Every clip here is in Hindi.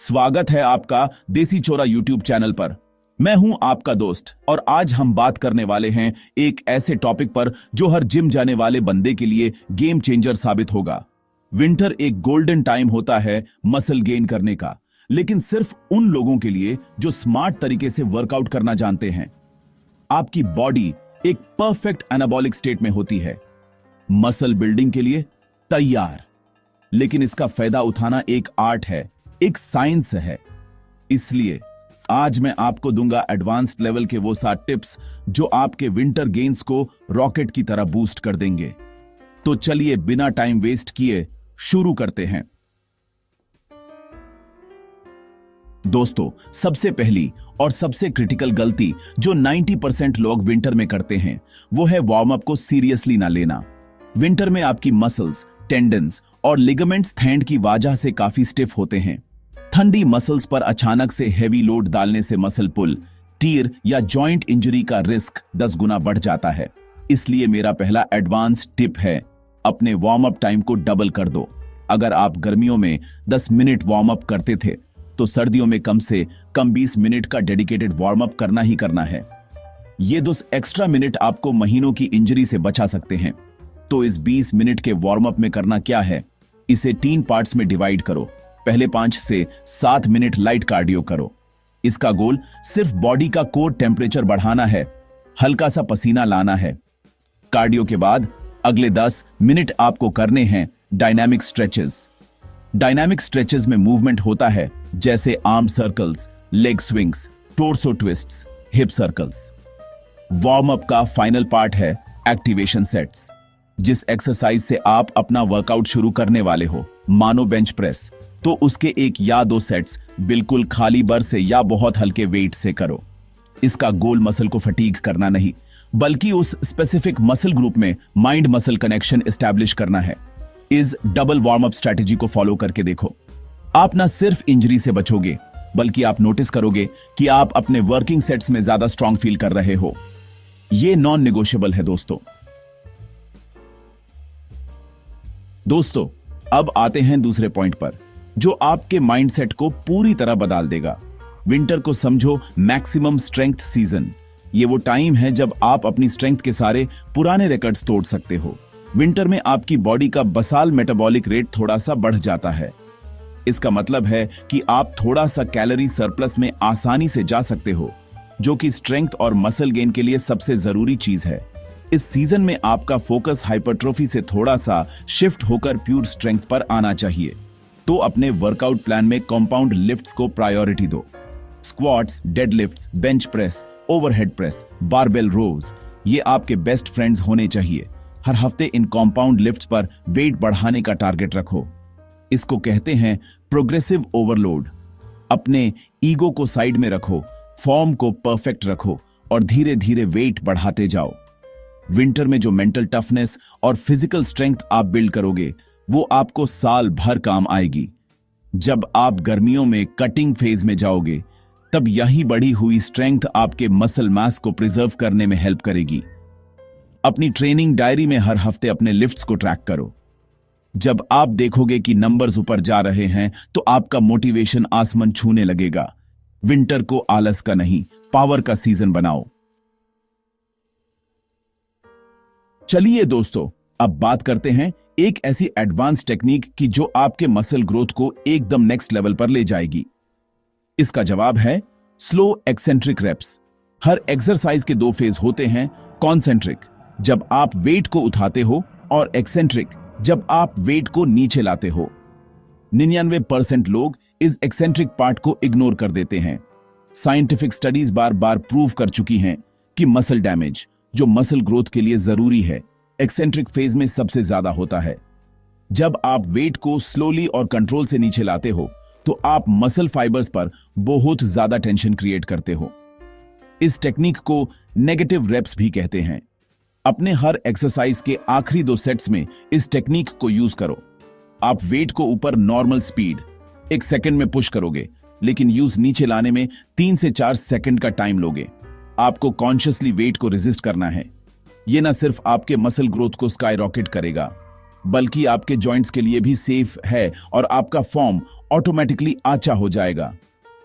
स्वागत है आपका देसी चोरा यूट्यूब चैनल पर। मैं हूं आपका दोस्त और आज हम बात करने वाले हैं एक ऐसे टॉपिक पर जो हर जिम जाने वाले बंदे के लिए गेम चेंजर साबित होगा। विंटर एक गोल्डन टाइम होता है मसल गेन करने का, लेकिन सिर्फ उन लोगों के लिए जो स्मार्ट तरीके से वर्कआउट करना जानते हैं। आपकी बॉडी एक परफेक्ट एनाबॉलिक स्टेट में होती है, मसल बिल्डिंग के लिए तैयार। लेकिन इसका फायदा उठाना एक आर्ट है, एक साइंस है। इसलिए आज मैं आपको दूंगा एडवांस्ड लेवल के वो 7 टिप्स जो आपके विंटर गेन्स को रॉकेट की तरह बूस्ट कर देंगे। तो चलिए बिना टाइम वेस्ट किए शुरू करते हैं। दोस्तों, सबसे पहली और सबसे क्रिटिकल गलती जो 90% लोग विंटर में करते हैं वो है वार्म अप को सीरियसली ना लेना। विंटर में आपकी मसल्स, टेंडन्स और लिगामेंट्स ठंड की वजह से काफी स्टिफ होते हैं। ठंडी मसल्स पर अचानक से हेवी लोड डालने से मसल पुल, टीयर या जॉइंट इंजरी का रिस्क 10 गुना बढ़ जाता है। इसलिए मेरा पहला एडवांस टिप है, अपने वार्म अप टाइम को डबल कर दो। अगर आप गर्मियों में 10 मिनट वार्म अप करते थे तो सर्दियों में कम से कम 20 मिनट का डेडिकेटेड वार्म अप करना ही करना है। ये 2 एक्स्ट्रा मिनट आपको महीनों की इंजरी से बचा सकते हैं। तो इस 20 मिनट के वार्म अप में करना क्या है, इसे 3 पार्ट्स में डिवाइड करो। पहले 5 से 7 मिनट लाइट कार्डियो करो। इसका गोल सिर्फ बॉडी का कोर टेम्परेचर बढ़ाना है, हल्का सा पसीना लाना है। कार्डियो के बाद अगले 10 मिनट आपको करने हैं डायनामिक स्ट्रेचेस। डायनामिक स्ट्रेचेस में मूवमेंट होता है जैसे arm circles, leg swings, torso twists, hip circles. Warm up का फाइनल पार्ट है एक्टिवेशन सेट्स। जिस एक्सरसाइज से आप अपना वर्कआउट शुरू करने वाले हो, मानो बेंच प्रेस, तो उसके 1 या 2 सेट्स बिल्कुल खाली बर से या बहुत हल्के वेट से करो। इसका गोल मसल को फटीग करना नहीं, बल्कि उस स्पेसिफिक मसल ग्रुप में माइंड मसल कनेक्शन एस्टैब्लिश करना है। इस डबल वार्म अप स्ट्रैटेजी को फॉलो करके देखो। आप ना सिर्फ इंजरी से बचोगे, बल्कि आप नोटिस करोगे कि आप अपने वर्किंग सेट्स में ज्यादा स्ट्रांग फील कर रहे हो। यह नॉन नेगोशिएबल है दोस्तों, अब आते हैं दूसरे पॉइंट पर जो आपके माइंडसेट को पूरी तरह बदल देगा। विंटर को समझो मैक्सिमम स्ट्रेंथ सीजन। ये वो टाइम है जब आप अपनी स्ट्रेंथ के सारे पुराने रिकॉर्ड्स तोड़ सकते हो। विंटर में आपकी बॉडी का बसाल मेटाबॉलिक रेट थोड़ा सा बढ़ जाता है। इसका मतलब है कि आप थोड़ा सा कैलोरी सरप्लस में आसानी से जा सकते हो, जो कि स्ट्रेंथ और मसल गेन के लिए सबसे जरूरी चीज है। इस सीजन में आपका फोकस हाइपरट्रोफी से थोड़ा सा शिफ्ट होकर प्योर स्ट्रेंथ पर आना चाहिए। तो अपने वर्कआउट प्लान में कंपाउंड लिफ्ट्स को प्रायोरिटी दो। Squats, deadlifts, bench press, overhead press, barbell rows, ये आपके बेस्ट फ्रेंड्स होने चाहिए। हर हफ्ते इन कंपाउंड लिफ्ट्स पर वेट बढ़ाने का टारगेट रखो। इसको कहते हैं प्रोग्रेसिव ओवरलोड। अपने ईगो को साइड में रखो, फॉर्म को परफेक्ट रखो और धीरे धीरे वेट बढ़ाते जाओ। विंटर में जो मेंटल टफनेस और फिजिकल स्ट्रेंथ आप बिल्ड करोगे वो आपको साल भर काम आएगी। जब आप गर्मियों में कटिंग फेज में जाओगे तब यही बढ़ी हुई स्ट्रेंथ आपके मसल मास को प्रिजर्व करने में हेल्प करेगी। अपनी ट्रेनिंग डायरी में हर हफ्ते अपने लिफ्ट्स को ट्रैक करो। जब आप देखोगे कि नंबर्स ऊपर जा रहे हैं तो आपका मोटिवेशन आसमान छूने लगेगा। विंटर को आलस का नहीं, पावर का सीजन बनाओ। चलिए दोस्तों, अब बात करते हैं एक ऐसी एडवांस टेक्निक की जो आपके मसल ग्रोथ को एकदम नेक्स्ट लेवल पर ले जाएगी। इसका जवाब है स्लो एक्सेंट्रिक रेप्स। हर एक्सरसाइज के 2 फेज होते हैं, कॉन्सेंट्रिक जब आप वेट को उठाते हो और एक्सेंट्रिक जब आप वेट को नीचे लाते हो। 99% लोग इस एक्सेंट्रिक पार्ट को इग्नोर कर देते हैं। साइंटिफिक स्टडीज बार बार प्रूव कर चुकी हैं कि मसल डैमेज जो मसल ग्रोथ के लिए जरूरी है, एक्सेंट्रिक फेज में सबसे ज्यादा होता है। जब आप वेट को स्लोली और कंट्रोल से नीचे लाते हो तो आप मसल फाइबर्स पर बहुत ज्यादा टेंशन क्रिएट करते हो। इस टेक्निक को नेगेटिव रेप्स भी कहते हैं। अपने हर एक्सरसाइज के आखिरी 2 सेट्स में इस टेक्निक को यूज करो। आप वेट को ऊपर नॉर्मल स्पीड 1 सेकंड में पुश करोगे, लेकिन यूज नीचे लाने में 3 से 4 सेकंड का टाइम लोगे। आपको कॉन्शियसली वेट को रेजिस्ट करना है। यह ना सिर्फ आपके मसल ग्रोथ को स्काई रॉकेट करेगा, बल्कि आपके जॉइंट्स के लिए भी सेफ है और आपका फॉर्म ऑटोमेटिकली अच्छा हो जाएगा।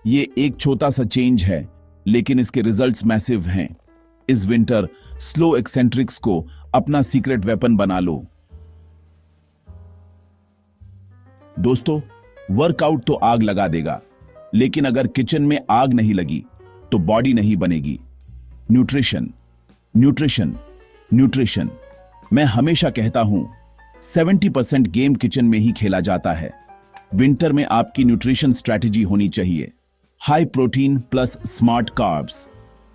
ये एक छोटा सा चेंज है, लेकिन इसके रिजल्ट्स मैसिव हैं। इस विंटर स्लो एक्सेंट्रिक्स को अपना सीक्रेट वेपन बना लो। दोस्तों, वर्कआउट तो आग लगा देगा, लेकिन अगर किचन में आग नहीं लगी तो बॉडी नहीं बनेगी। Nutrition, nutrition, nutrition. मैं हमेशा कहता हूं 70% गेम किचन में ही खेला जाता है। विंटर में आपकी न्यूट्रिशन स्ट्रैटेजी होनी चाहिए high protein plus smart carbs.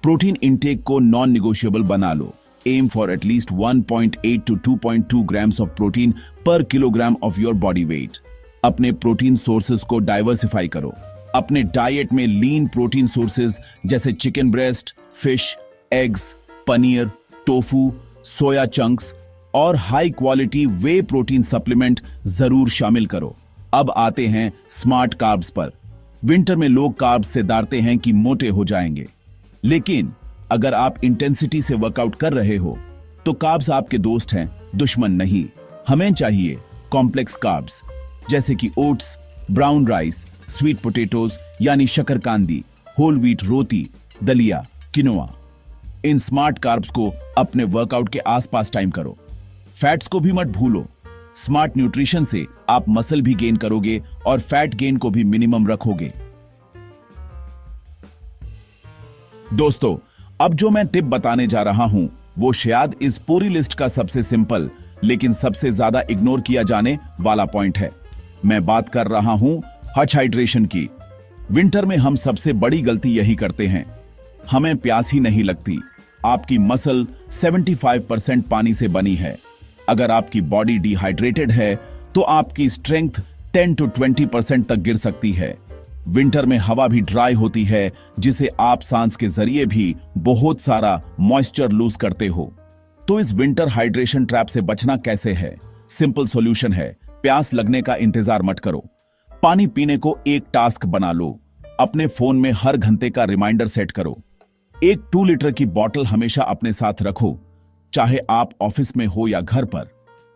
Protein intake को नॉन निगोशिएबल बना लो। Aim for at least 1.8 to 2.2 grams of protein per kilogram of your body weight. अपने प्रोटीन सोर्सेज को डाइवर्सिफाई करो। अपने डाइट में लीन प्रोटीन सोर्सेज जैसे chicken breast, fish, eggs, paneer, tofu, soya chunks और high quality whey protein supplement जरूर शामिल करो। अब आते हैं स्मार्ट कार्ब्स पर। विंटर में लोग कार्ब्स से डरते हैं कि मोटे हो जाएंगे, लेकिन अगर आप इंटेंसिटी से वर्कआउट कर रहे हो तो कार्ब्स आपके दोस्त हैं, दुश्मन नहीं। हमें चाहिए कॉम्प्लेक्स कार्ब्स जैसे कि oats, brown rice, sweet potatoes यानी शकरकांदी, होल व्हीट रोटी, दलिया, किनोआ। इन स्मार्ट कार्ब्स को अपने वर्कआउट के आसपास टाइम करो। फैट्स को भी मत भूलो। स्मार्ट न्यूट्रिशन से आप मसल भी गेन करोगे और फैट गेन को भी मिनिमम रखोगे। दोस्तों, अब जो मैं टिप बताने जा रहा हूं वो शायद इस पूरी लिस्ट का सबसे सिंपल लेकिन सबसे ज्यादा इग्नोर किया जाने वाला पॉइंट है। मैं बात कर रहा हूं हच हाइड्रेशन की। विंटर में हम सबसे बड़ी गलती यही करते हैं, हमें प्यास ही नहीं लगती। आपकी मसल 75% पानी से बनी है। अगर आपकी बॉडी डिहाइड्रेटेड है तो आपकी स्ट्रेंथ 10 to 20% तक गिर सकती है। विंटर में हवा भी ड्राई होती है, जिसे आप सांस के जरिए भी बहुत सारा मॉइस्चर लूज करते हो। तो इस विंटर हाइड्रेशन ट्रैप से बचना कैसे है? सिंपल सॉल्यूशन है, प्यास लगने का इंतजार मत करो। पानी पीने को एक टास्क बना लो। अपने फोन में हर घंटे का रिमाइंडर सेट करो। एक 2 लीटर की बोतल हमेशा अपने साथ रखो, चाहे आप ऑफिस में हो या घर पर,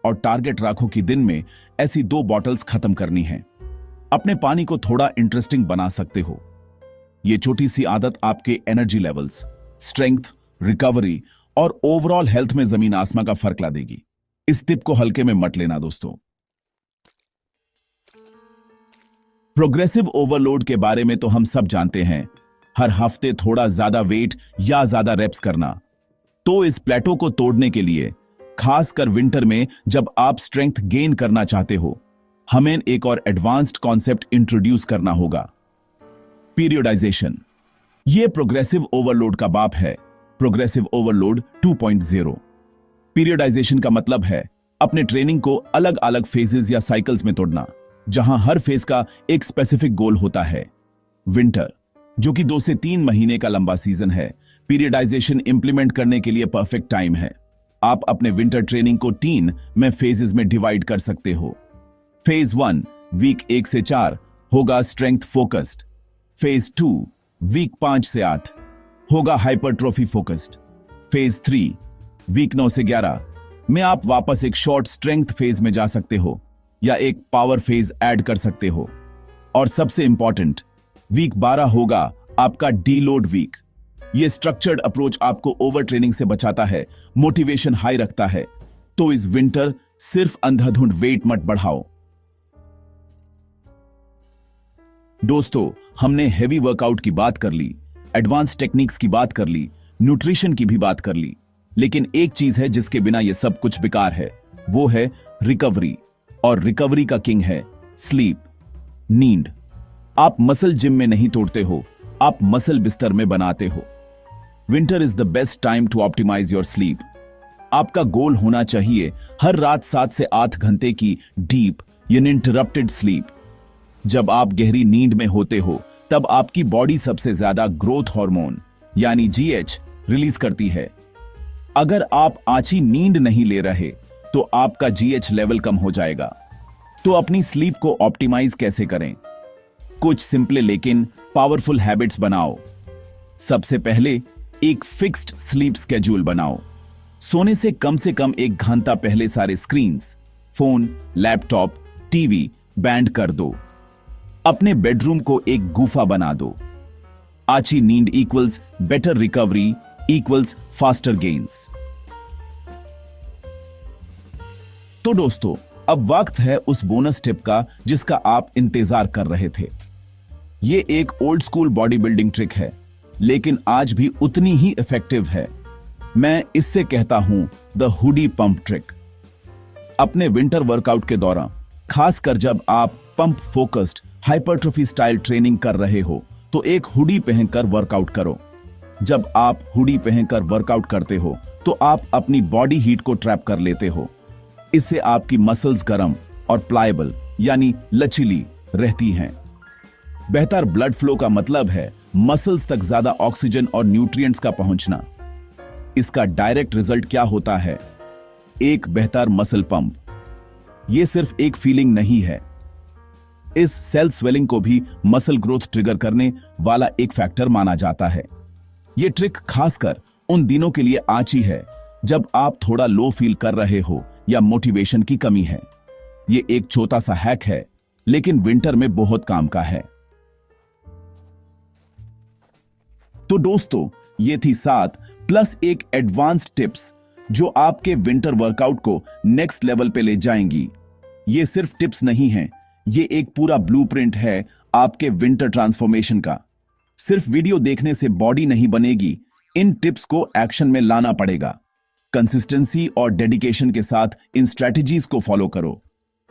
और टारगेट रखो कि दिन में ऐसी 2 बॉटल्स खत्म करनी है। अपने पानी को थोड़ा इंटरेस्टिंग बना सकते हो। यह छोटी सी आदत आपके एनर्जी लेवल्स, स्ट्रेंथ, रिकवरी और ओवरऑल हेल्थ में जमीन आसमां का फर्क ला देगी। इस टिप को हल्के में मत लेना दोस्तों। प्रोग्रेसिव ओवरलोड के बारे में तो हम सब जानते हैं, हर हफ्ते थोड़ा ज्यादा वेट या ज्यादा रेप्स करना। तो इस प्लेटो को तोड़ने के लिए, खासकर विंटर में जब आप स्ट्रेंथ गेन करना चाहते हो, हमें एक और एडवांस्ड कॉन्सेप्ट इंट्रोड्यूस करना होगा, पीरियडाइजेशन। यह प्रोग्रेसिव ओवरलोड का बाप है, प्रोग्रेसिव ओवरलोड 2.0। पीरियडाइजेशन का मतलब है अपने ट्रेनिंग को अलग अलग फेजेस या साइकिल्स में तोड़ना, जहां हर फेज का एक स्पेसिफिक गोल होता है। विंटर, जो कि 2 से 3 महीने का लंबा सीजन है, पीरियडाइजेशन इंप्लीमेंट करने के लिए परफेक्ट टाइम है। आप अपने विंटर ट्रेनिंग को 3 में फेजेस में डिवाइड कर सकते हो। फेज 1 वीक 1 से 4 होगा स्ट्रेंथ फोकस्ड। फेज 2 वीक 5 से 8 होगा हाइपरट्रोफी फोकस्ड। फेज 3 वीक 9 से 11 में आप वापस एक शॉर्ट स्ट्रेंथ फेज में जा सकते हो या एक पावर फेज ऐड कर सकते हो। और सबसे इंपॉर्टेंट, वीक 12 होगा आपका डीलोड वीक। यह स्ट्रक्चर्ड अप्रोच आपको ओवर ट्रेनिंग से बचाता है, मोटिवेशन हाई रखता है। तो इस विंटर सिर्फ अंधाधुंध वेट मत बढ़ाओ। दोस्तों, हमने हेवी वर्कआउट की बात कर ली, एडवांस टेक्निक्स की बात कर ली, न्यूट्रिशन की भी बात कर ली, लेकिन एक चीज है जिसके बिना यह सब कुछ बेकार है, वो है रिकवरी। और रिकवरी का किंग है स्लीप, नींद। आप मसल जिम में नहीं तोड़ते हो, आप मसल बिस्तर में बनाते हो। Winter is the best time to optimise your sleep. आपका गोल होना चाहिए हर रात 7 से 8 घंटे की डीप अनइंटरप्टेड स्लीप। जब आप गहरी नींद में होते हो, तब आपकी बॉडी सबसे ज्यादा ग्रोथ हार्मोन यानी जीएच रिलीज करती है। अगर आप आछी नींद नहीं ले रहे तो आपका जीएच लेवल कम हो जाएगा। तो अपनी स्लीप को ऑप्टिमाइज कैसे करें? कुछ सिंपल लेकिन पावरफुल हैबिट्स बनाओ। सबसे पहले एक फिक्स्ड स्लीप स्केड्यूल बनाओ। सोने से कम 1 घंटा पहले सारे screens, phone, laptop, TV band कर दो। अपने बेडरूम को एक गुफा बना दो। अच्छी नींद equals better recovery equals faster gains. तो दोस्तों, अब वक्त है उस बोनस टिप का जिसका आप इंतजार कर रहे थे। ये एक old school body building trick है, लेकिन आज भी उतनी ही इफेक्टिव है। मैं इससे कहता हूं द हुडी पंप ट्रिक। अपने विंटर वर्कआउट के दौरान, खासकर जब आप pump focused hypertrophy style training कर रहे हो, तो एक हुडी पहनकर वर्कआउट करो। जब आप हुडी पहनकर वर्कआउट करते हो तो आप अपनी बॉडी हीट को ट्रैप कर लेते हो। इससे आपकी मसल्स गर्म और प्लायबल यानी लचीली रहती हैं। बेहतर ब्लड फ्लो का मतलब है मसल्स तक ज्यादा ऑक्सीजन और न्यूट्रिएंट्स का पहुंचना। इसका डायरेक्ट रिजल्ट क्या होता है? एक बेहतर मसल पंप। यह सिर्फ एक फीलिंग नहीं है, इस सेल स्वेलिंग को भी मसल ग्रोथ ट्रिगर करने वाला एक फैक्टर माना जाता है। यह ट्रिक खासकर उन दिनों के लिए आची है जब आप थोड़ा लो फील कर रहे हो या मोटिवेशन की कमी है। यह एक छोटा सा हैक है, लेकिन विंटर में बहुत काम का है। तो दोस्तों, ये थी 7 प्लस एक एडवांस्ड टिप्स जो आपके विंटर वर्कआउट को नेक्स्ट लेवल पे ले जाएंगी। ये सिर्फ टिप्स नहीं हैं, ये एक पूरा ब्लूप्रिंट है आपके विंटर ट्रांसफॉर्मेशन का। सिर्फ वीडियो देखने से बॉडी नहीं बनेगी, इन टिप्स को एक्शन में लाना पड़ेगा। कंसिस्टेंसी और डेडिकेशन के साथ इन स्ट्रेटजीज को फॉलो करो।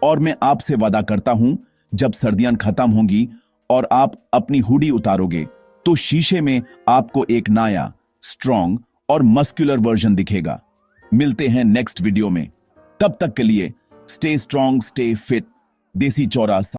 और मैं आपसे वादा करता हूं, जब सर्दियां खत्म होंगी और आप अपनी हुडी उतारोगे, तो शीशे में आपको एक नया, स्ट्रॉन्ग और मस्कुलर वर्जन दिखेगा। मिलते हैं नेक्स्ट वीडियो में। तब तक के लिए स्टे स्ट्रॉन्ग, स्टे फिट। देसी चौरा।